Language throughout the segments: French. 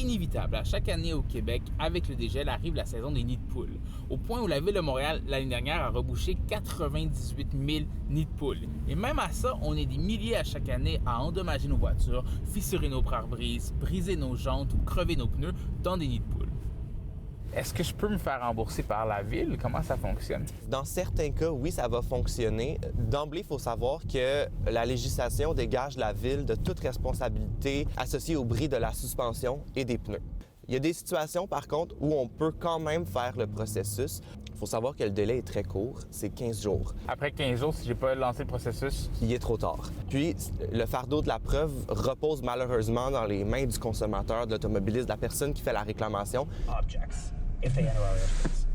inévitable. À chaque année au Québec, avec le dégel, arrive la saison des nids de poules. Au point où la Ville de Montréal, l'année dernière, a rebouché 98 000 nids de poules. Et même à ça, on est des milliers à chaque année à endommager nos voitures, fissurer nos pare-brises, briser nos jantes ou crever nos pneus dans des nids de poules. Est-ce que je peux me faire rembourser par la Ville? Comment ça fonctionne? Dans certains cas, oui, ça va fonctionner. D'emblée, il faut savoir que la législation dégage la Ville de toute responsabilité associée au bris de la suspension et des pneus. Il y a des situations, par contre, où on peut quand même faire le processus. Il faut savoir que le délai est très court, c'est 15 jours. Après 15 jours, si j'ai pas lancé le processus? Il est trop tard. Puis, le fardeau de la preuve repose malheureusement dans les mains du consommateur, de l'automobiliste, de la personne qui fait la réclamation. Objects. If they enter our airspace.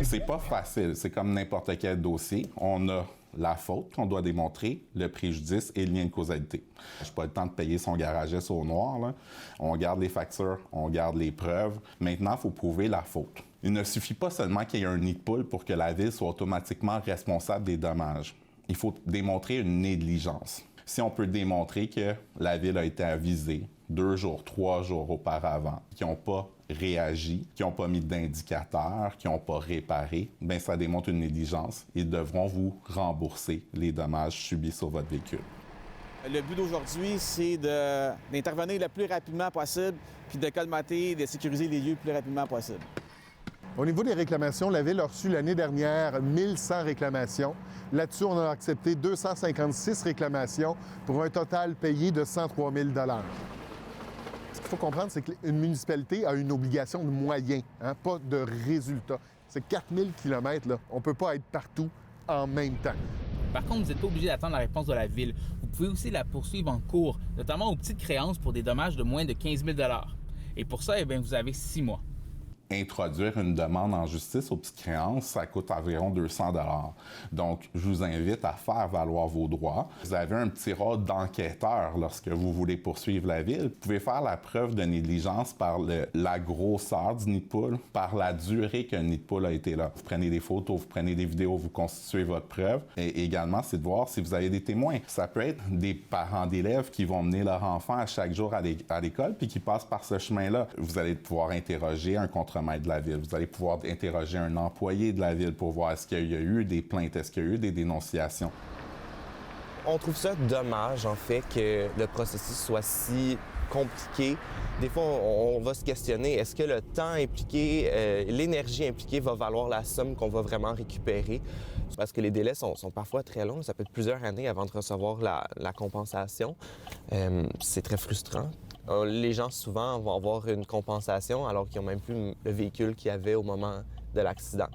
C'est pas facile. C'est comme n'importe quel dossier. On a la faute qu'on doit démontrer, le préjudice et le lien de causalité. J'ai pas le temps de payer son garagiste au noir, là. On garde les factures, on garde les preuves. Maintenant, il faut prouver la faute. Il ne suffit pas seulement qu'il y ait un nid de poule pour que la Ville soit automatiquement responsable des dommages. Il faut démontrer une négligence. Si on peut démontrer que la Ville a été avisée 2 jours, 3 jours auparavant, qu'ils n'ont pas réagi, qui n'ont pas mis d'indicateurs, qui n'ont pas réparé, bien ça démontre une négligence. Ils devront vous rembourser les dommages subis sur votre véhicule. Le but d'aujourd'hui, c'est d'intervenir le plus rapidement possible, puis de colmater, de sécuriser les lieux le plus rapidement possible. Au niveau des réclamations, la Ville a reçu l'année dernière 1100 réclamations. Là-dessus, on a accepté 256 réclamations pour un total payé de 103 000 $. Ce qu'il faut comprendre, c'est qu'une municipalité a une obligation de moyens, pas de résultats. C'est 4000 km, là. On ne peut pas être partout en même temps. Par contre, vous n'êtes pas obligé d'attendre la réponse de la Ville. Vous pouvez aussi la poursuivre en cours, notamment aux petites créances pour des dommages de moins de 15 000 $. Et pour ça, vous avez 6 mois. Introduire une demande en justice aux petites créances, ça coûte environ 200 $. Donc, je vous invite à faire valoir vos droits. Vous avez un petit rôle d'enquêteur lorsque vous voulez poursuivre la Ville. Vous pouvez faire la preuve de négligence par la grosseur du nid de poule, par la durée qu'un nid de poule a été là. Vous prenez des photos, vous prenez des vidéos, vous constituez votre preuve. Et également, c'est de voir si vous avez des témoins. Ça peut être des parents d'élèves qui vont mener leur enfant à chaque jour à l'école puis qui passent par ce chemin-là. Vous allez pouvoir interroger un contremaître de la Ville. Vous allez pouvoir interroger un employé de la Ville pour voir est-ce qu'il y a eu des plaintes, est-ce qu'il y a eu des dénonciations. On trouve ça dommage, en fait, que le processus soit si compliqué. Des fois, on va se questionner, est-ce que le temps impliqué, l'énergie impliquée va valoir la somme qu'on va vraiment récupérer? Parce que les délais sont parfois très longs. Ça peut être plusieurs années avant de recevoir la compensation. C'est très frustrant. Les gens, souvent, vont avoir une compensation alors qu'ils n'ont même plus le véhicule qu'ils avaient au moment de l'accident.